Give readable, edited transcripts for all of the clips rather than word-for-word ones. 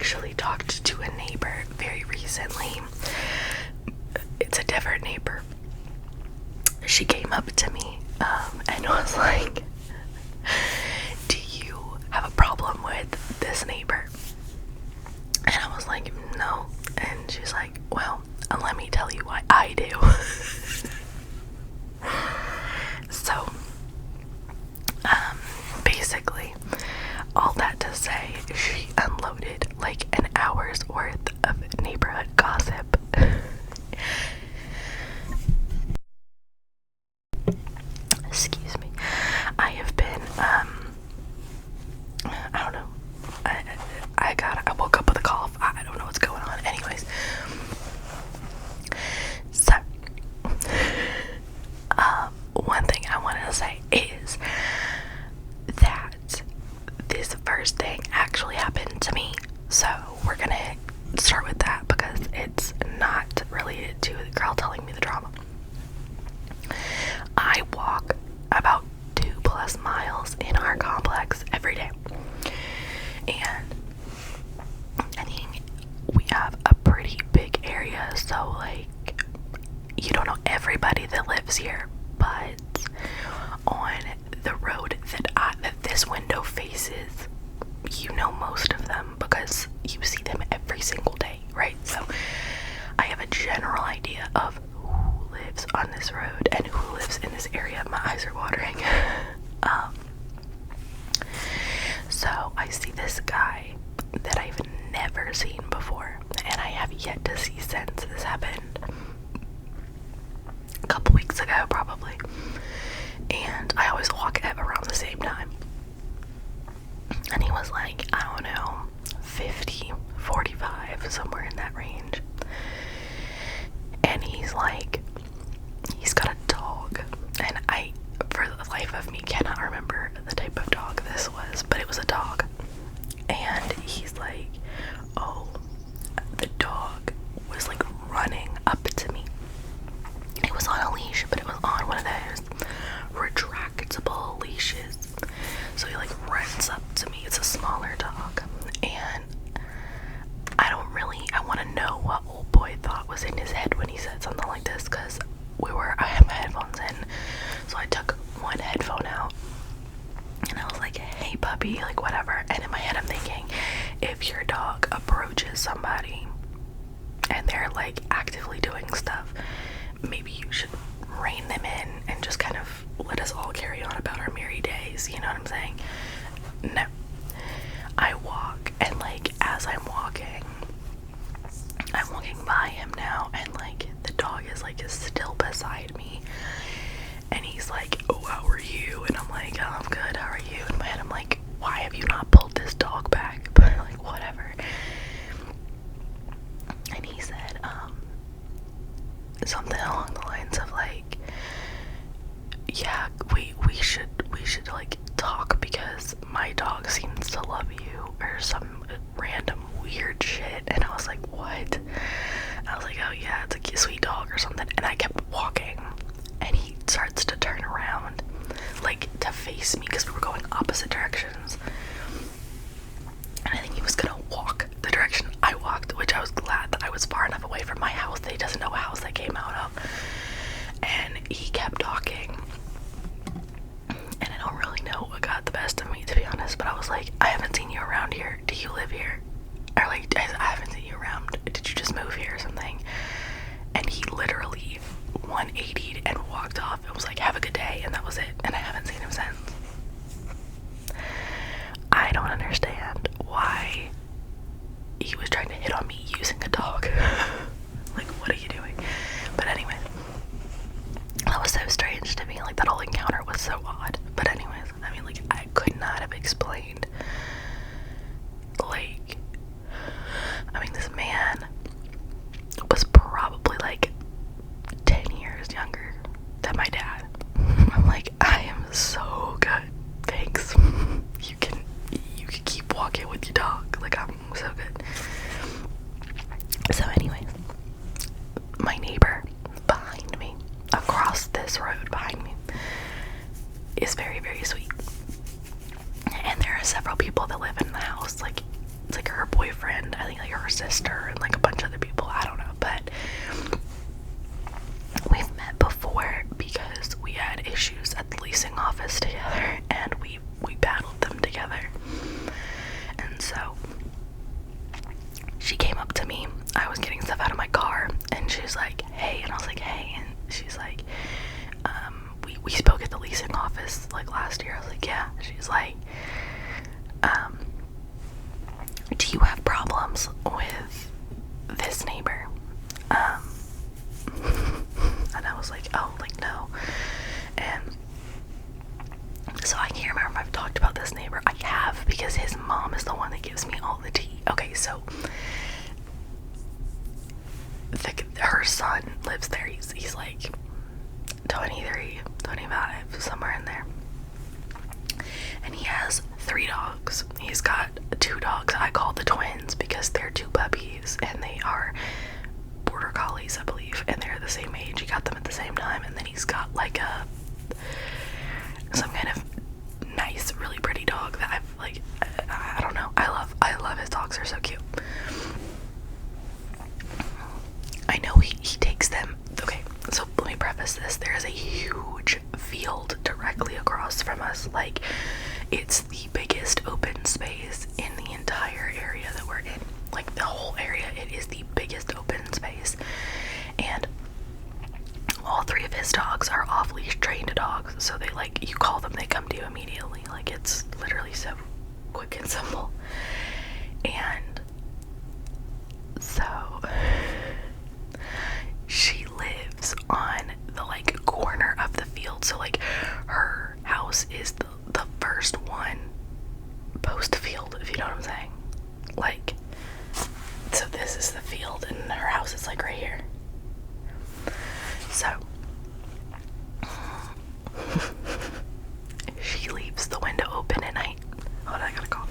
actually talked to a neighbor very recently. It's a different neighbor. She came up to me and was like, do you have a problem with this neighbor? And I was like, no. And she's like, well, let me tell you why I do. So, basically, all that to say, she unloaded like an hour's worth of neighborhood gossip. Excuse me. I have been, I don't know. I woke up with a cough. I don't know what's going on. Anyways. So, one thing I wanted to say is that this first thing actually happened to me. So, we're gonna start with that because it's not related to the girl telling me the drama. I walk about 2+ miles in our complex every day. And I think we have a pretty big area, so like you don't know everybody that lives here, but on the road that this window faces, you know most of them because you see them every single day, right? So I have a general idea of who lives on this road and who lives in this area. My eyes are watering. So I see this guy that I've never seen before, and I have yet to see since this happened a couple weeks ago probably. And I always walk at around the same time. And he was like, I don't know, 50, 45, somewhere in that range. And he's like, he's got a dog. And I, for the life of me, cannot remember the type of dog this was, but it was a dog. And he's like, oh, the dog was like running up to me. It was on a leash, but it was on one of those retractable leashes. So he like runs up to me. It's a smaller dog. And I want to know what old boy thought was in his head when he said something like this, because I had my headphones in. So I took one headphone out and I was like, hey puppy, like whatever. And in my head I'm thinking, if your dog approaches somebody and they're like actively doing stuff, maybe you should rein them in and just kind of let us all carry on about our merry days, you know what I'm saying? No. I walk, and like as I'm walking by him now, and like the dog is like still beside me, and he's like, oh, how are you? And I'm like, oh, I'm good, how are you? In my head I'm like, why have you not pulled this dog back? But like whatever. And he said something along the lines of like, yeah, we should like talk because my dog seems to love you, or some random weird shit. And I was like, what? I was like, oh yeah, it's a sweet dog or something. And I kept walking, and he starts to turn around like to face me because we were going opposite directions. And I think he was gonna walk the direction I walked, which I was glad that I was far enough away from my house that he doesn't know what house I came out of. And he kept talking, and I don't really know what got the best of me, to be honest, but I was like, I haven't seen you around here. Do you live here? Or like, I haven't seen you around. Did you just move here or something? And he literally 180'd and walked off and was like, have a good day, and that was it. And I haven't seen him since. I don't understand why he was trying to hit on me using a dog. Like, what are you doing? But anyway, that was so strange to me. Like, that whole encounter was so odd. But anyways, I mean, like, I could not have explained, like, I mean, this man was probably like 10 years younger than my dad. I'm like, I am so good, thanks. You can keep walking with your dog. Like, I'm so good. So anyways, my neighbor behind me, across this road behind me, is very, very sweet. And there are several friend, I think like her sister and like a bunch of other people, I don't know, but we've met before because we had issues at the leasing office together, and we battled them together. And so she came up to me, I was getting stuff out of my car, and she's like, hey, and I was like, hey, and she's like, we spoke at the leasing office like last year. I was like, yeah. She's like, do you have problems with this neighbor? And I was like, oh, like no. And so I can't remember if I've talked about this neighbor. I have, because his mom is the one that gives me all the tea. Okay, so her son lives there. He's like 23, 25, somewhere in there. And he has 3 dogs. He's got 2 dogs I call the twins because they're 2 puppies, and they are border collies, I believe, and they're the same age. He got them at the same time. And then he's got like some kind of nice, really pretty dog that I've like, I don't know. I love his dogs. They're so cute. I know he takes them. Okay, so let me preface this. There is a huge field directly across from us. Like, it's the biggest open space in the entire area that we're in. Like, the whole area, it is the biggest open space. And all 3 of his dogs are off-leash trained dogs, so they, like, you call them, they come to you immediately. Like, it's literally so quick and simple. And so she lives on the like corner of the field, so like her house is the first one post field, if you know what I'm saying. Like, so this is the field and her house is like right here. So she leaves the window open at night. Hold on, I gotta cough.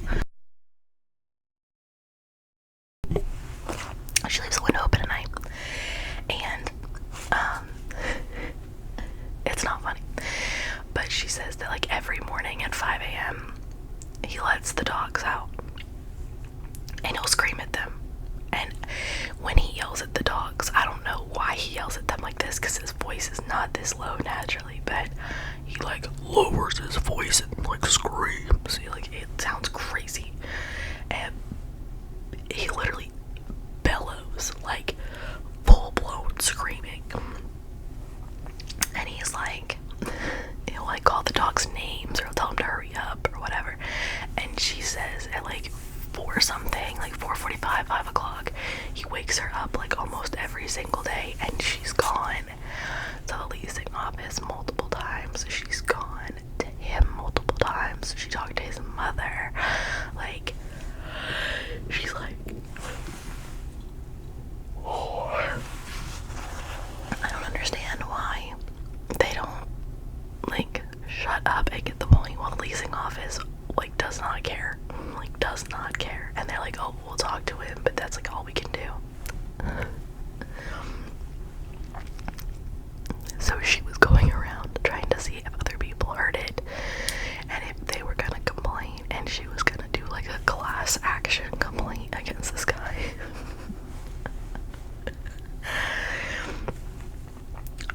She leaves the window open at night, and it's not funny, but she says that like every morning at 5 a.m. he lets the dogs out, and he'll scream at them. And when he yells at the dogs, I don't know why he yells at them like this, because his voice is not this low naturally, but he like lowers his voice and like screams. Like, it sounds crazy, and he literally bellows, like full-blown screaming. And he's like, he'll like call the dogs names, or he'll tell them to hurry up or whatever. And she says at like 4 something, like 4:45, 5 o'clock, he wakes her up like almost every single day, and she's gone to the leasing office multiple times. She's gone to him multiple times. She talked to his mother. Like, she's like, I don't understand why they don't like shut up and get the point while the leasing office like does not care. Like, does not care. And they're like, oh, we'll talk to him, but that's like all we can do. So she was going around trying to see if other people heard it and if they were gonna complain, and she was gonna do like a class action complaint against this guy.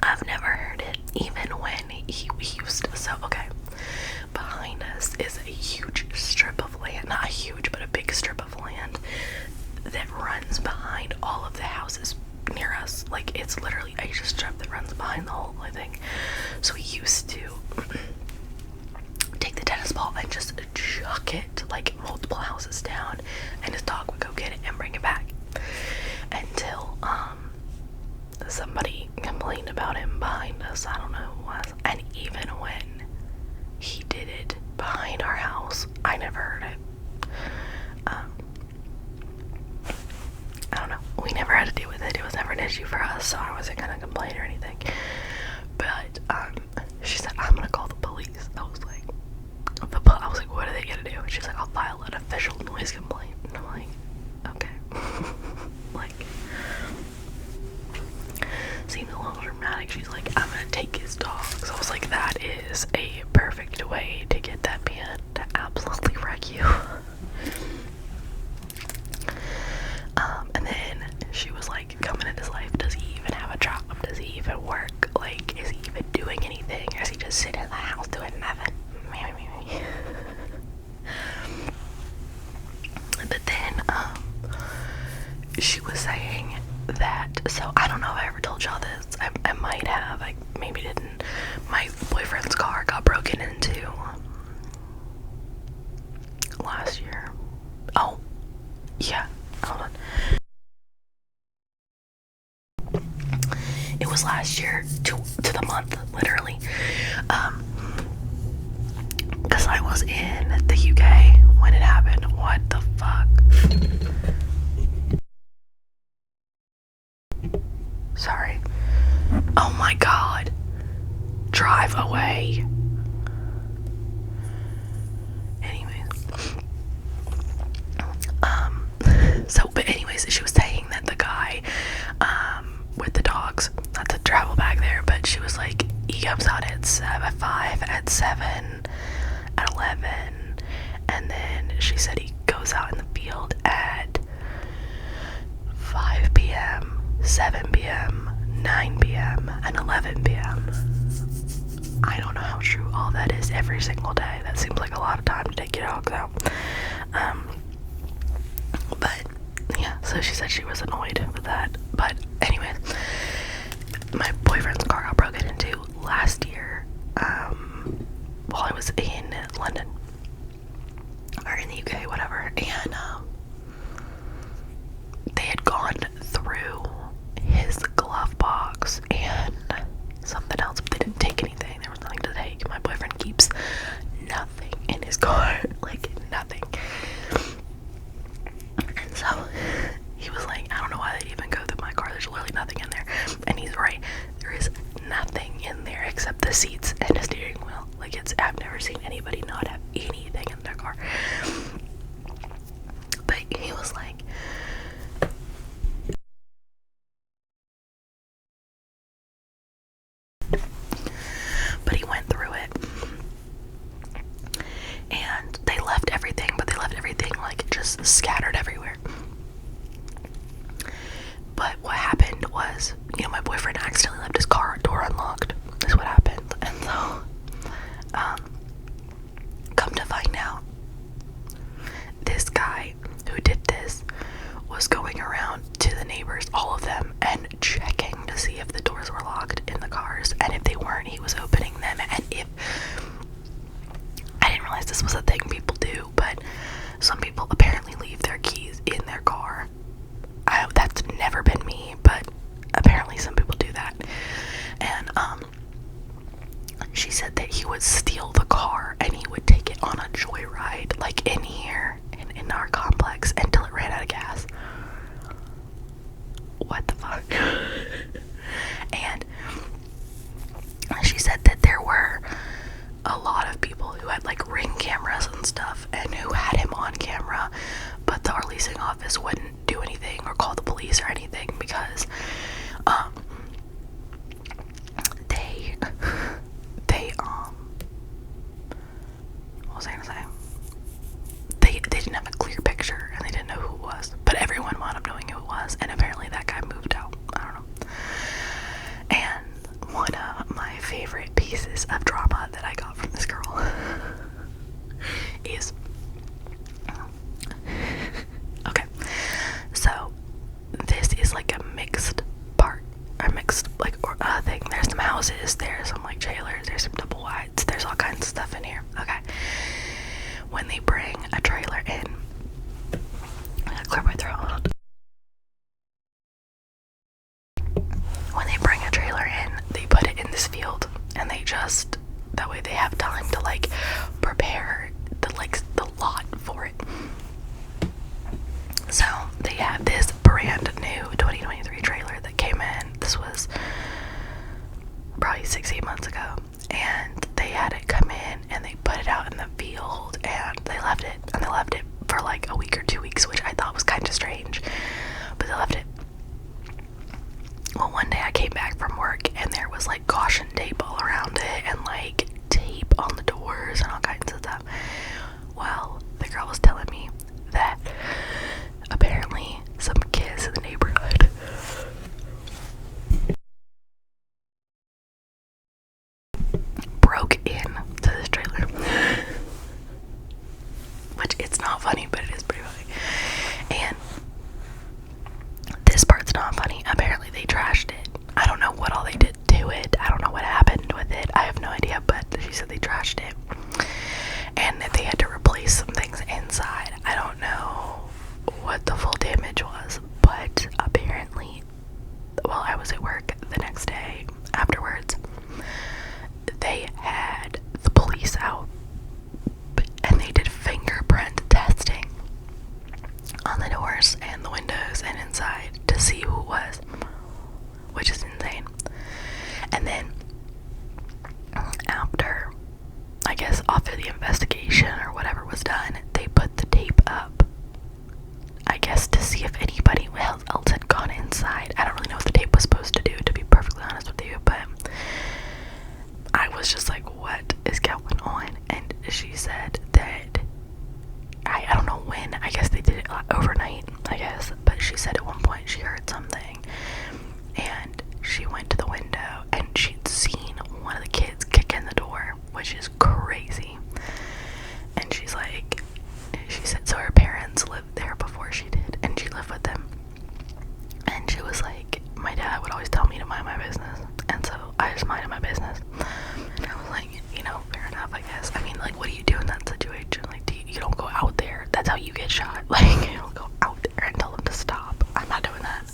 I've never heard it, even when he used to. So, okay, behind us is a huge strip of land, not huge, but a big strip of land that runs behind all of the houses near us. Like, it's literally a strip that runs behind the whole thing. So he used to take the tennis ball and just chuck it like multiple houses down, and his dog would go get it and bring it back, until somebody complained about him behind us. I don't know who it was. And even when he did it behind our house, I never heard it. I don't know. We never had to deal with it. It was never an issue for us, so I wasn't gonna complain or anything. But she said, I'm gonna call the police. I was like, what are they gonna do? And she's like, I'll file an official noise complaint. And I'm like, okay. Like, seemed a little dramatic. She's like, I'm gonna take his dog. So I was like, that is a perfect way to get that man to absolutely wreck you. just sitting in the house doing nothing. But then, she was saying that, so I don't know if I ever told y'all this, I might have, I maybe didn't. My boyfriend's car got broken into last year. Oh, yeah, hold on. It was last year, to the month, literally. Because I was in the UK when it happened. What the fuck? Sorry. Oh my god. Drive away. Anyways. But anyways, she was saying that the guy, with the dogs, not to travel back there, but she was like, he comes out at 5, at 7, at 11, and then she said he goes out in the field at 5 p.m., 7 p.m., 9 p.m., and 11 p.m. I don't know how true all that is every single day. That seems like a lot of time to take your dogs out. But yeah, so she said she was annoyed with that. But anyway, my boyfriend's car got broken into last year, while I was in London, or in the UK, whatever, and they had gone through his glove box and something else, but they didn't take anything. There was nothing to take. My boyfriend keeps nothing in his car, like nothing. And so he was like, I don't know why they'd even go through my car. There's literally nothing in there. And he's right. There is nothing in there except the seats and a steering wheel. Like, I've never seen anybody not have anything in their car. But he was like, but he went through it, and they left everything, but they left everything like just scattered everywhere. But what happened was, my boyfriend accidentally left his car door unlocked, is what happened. And so, come to find out, this guy who did this was going around to the neighbors, all of them, and checking to see if the doors were locked in the cars, and if they weren't, he was opening them. And if, I didn't realize this was a thing people do, but some people apparently leave their keys in their car. That's never been me, but apparently some people do that. And she said that he would steal the car and he would take it on a joyride, like in here, in our complex, until it ran out of gas. What the fuck? And she said that there were a lot of people who had like Ring cameras and stuff, and who had him on camera, but our leasing office wouldn't do anything or call the police or anything because what was I gonna say? They didn't have a clear picture and they didn't know who it was, but everyone wound up knowing who it was, and apparently that guy moved out. I don't know. And one of my favorite pieces of drama that I got from this girl is okay, so this is like a mixed thing. There's some houses, there's some like trailers, there's some double wides, there's all kinds of stuff in here. Okay, when they bring a trailer in, I gotta clear my throat. When they bring a trailer in, they put it in this field, and that way they have time to like prepare the lot for it. So they have this brand new 2023 trailer that came in. This was probably 6-8 months ago, and they had it come in and they put it out in the field, and they left it for like a week or 2 weeks, which I thought was kind of strange, but they left it. Well, one day I came back from work and there was like caution tape all around it and like tape on the doors and all kinds of stuff. Well, the girl was telling me that apparently guess to see if anybody else had gone inside. I don't really know what the tape was supposed to do, to be perfectly honest with you, but I was just like, what is going on? And she said that, I don't know when, I guess they did it overnight, I guess, but she said at one point she heard something, and she went to the window, and she'd seen one of the kids kick in the door, which is crazy. And she said, so her parents lived there before she did, and she lived with them. And she was like, my dad would always tell me to mind my business, and so I just minded my business. And I was like, fair enough, I guess. I mean, like, what do you do in that situation? Like, you don't go out there. That's how you get shot. Like, you don't go out there and tell them to stop. I'm not doing that.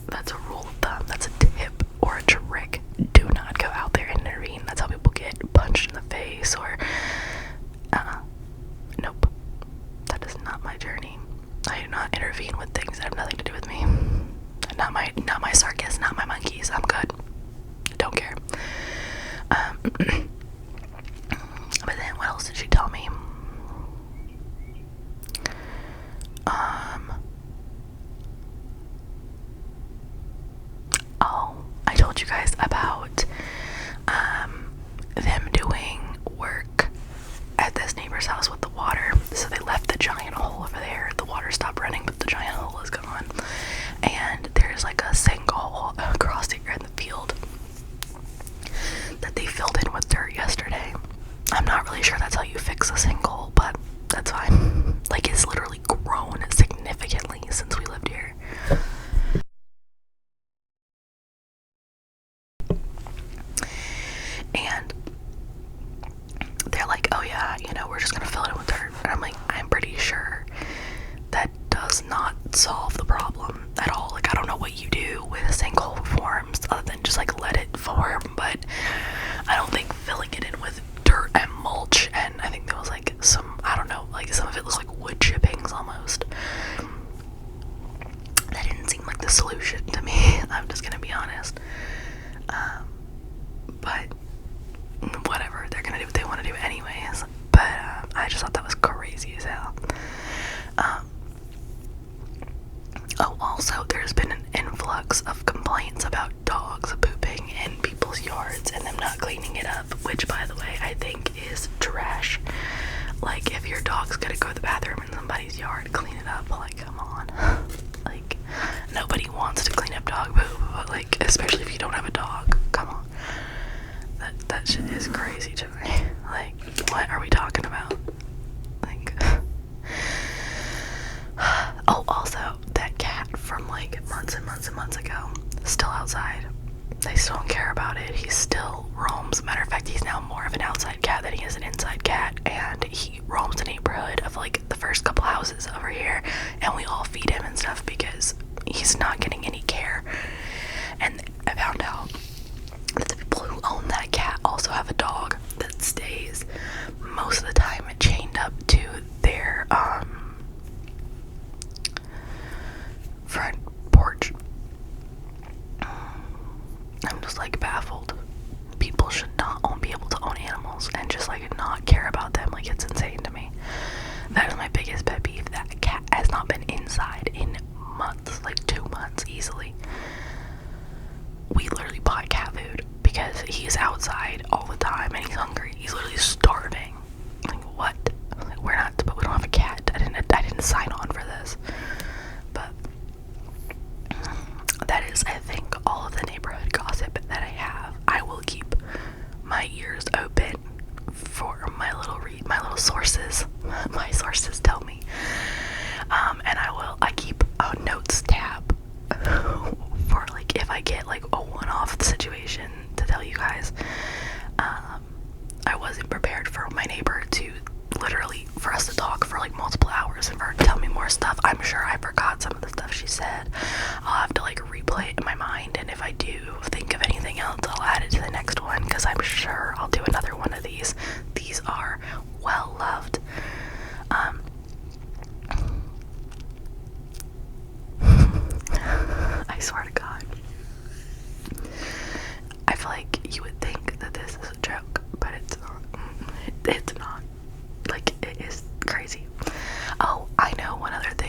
That's a rule of thumb. That's a tip or a trick. Do not go out there and intervene. That's how people get punched in the face or, nope. That is not my journey. I do not intervene with things that have nothing to do with me. Not my circus, not my monkeys. I'm good. Don't care. But then what else did she tell me? Oh, I told you guys about them doing work at this neighbor's house with the water. So they left the giant hole over there. The water stopped running, but the giant hole is gone. And there's like a sinkhole across here in the field that they filled in with dirt yesterday. I'm not really sure that's how you fix a sinkhole, but that's fine. Like, it's literally grown significantly since we lived here. And they're like, oh yeah, we're just gonna fill it in with dirt. And I'm like, I'm pretty sure that does not solve the problem at all. Like, I don't know what you do when a sinkhole forms other than just like let it form, but I don't think filling it in with dirt and mulch, and I think there was like some, I don't know, like some of it looks like wood chippings almost. That didn't seem like the solution to me. I'm just gonna be honest. But whatever, they're gonna do what they want to do anyways. But I just thought that was crazy as hell. Oh, also, there's been an influx of complaints about dogs pooping in people's yards and them not cleaning it up, which, by the way, I think is trash. Like, if your dog's gonna go to the bathroom in somebody's yard, clean it up. Like, come on. Like, nobody wants to clean up dog poop, but, like, especially if you don't have a dog. Come on. That shit is crazy to me. Like, what are we talking about? Like, oh, also, that cat from like months and months and months ago, still outside. They still don't care about it. He still roams. Matter of fact, he's now more of an outside cat than he is an inside cat, and he roams the neighborhood of like the first couple houses over here, and we all feed him and stuff because he's not getting any care. And I found out that the people who own that cat also have a dog that stays most of the time chained up to their front porch. I'm just like baffled. People should not be able to own animals and just like not care about them. Like, it's insane to me. That is my biggest pet peeve. That cat has not been inside in months, like 2 months easily. We literally buy cat food because he's outside all the time and he's hungry. He's literally starving. Like, what? Like, but we don't have a cat. I didn't sign on for this. But that is, I think, all of the neighborhood gossip that I have. I will keep my ears open for my little sources. My sources tell me. And I keep a notes tab for like if I get like a one-off situation to tell you guys. I wasn't prepared for my neighbor to literally, for us to talk for like multiple hours and for her to tell me more stuff. I'm sure I forgot some of the stuff she said. I'll have to like replay it in my mind, and if I do think of anything else, I'll add it to the next one, because I'm sure I'll do another one of these. These are well loved. I swear to God. I feel like you would think that this is a joke, but it's not. It's not. Like, it is crazy. Oh, I know one other thing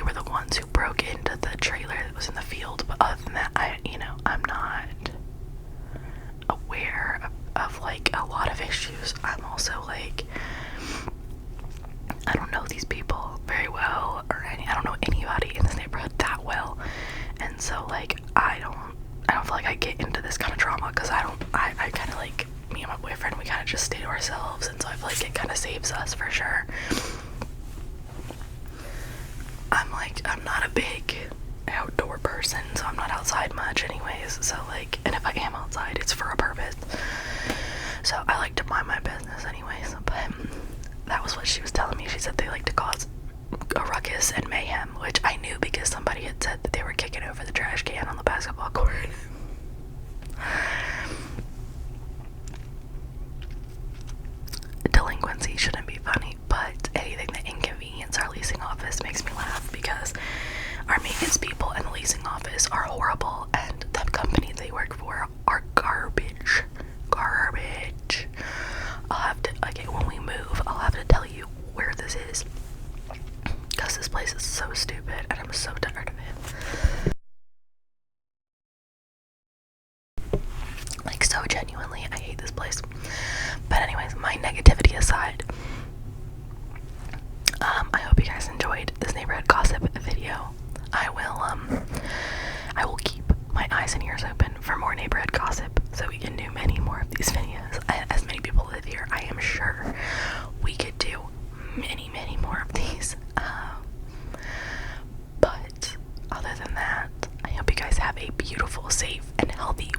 were the ones who broke into the trailer that was in the field. But other than that, I'm not aware of like a lot of issues. I'm also like, I don't know these people very well, or I don't know anybody in this neighborhood that well, and so like I don't feel like I get into this kind of drama because I kind of like, me and my boyfriend, we kind of just stay to ourselves, and so I feel like it kind of saves us for sure. I'm not a big outdoor person, so I'm not outside much anyways, so like, and if I am outside, it's for a purpose, so I like to mind my business anyways. But that was what she was telling me. She said they like to cause a ruckus and mayhem, which I knew because somebody had said that they were kicking over the trash can on the basketball court. Delinquency shouldn't be funny, but anything that inconvenience our leasing office makes me laugh, because our maintenance people in the leasing office are horrible, and the company they work for are garbage. I'll have to, okay, when we move, I'll have to tell you where this is, because this place is so stupid and I'm so tired of it. Like, so genuinely, I hate this place. But anyways, my negativity aside, I hope you guys enjoyed this neighborhood gossip video. I will keep my eyes and ears open for more neighborhood gossip, so we can do many more of these videos. As many people live here, I am sure we could do many more of these. But other than that, I hope you guys have a beautiful, safe, and healthy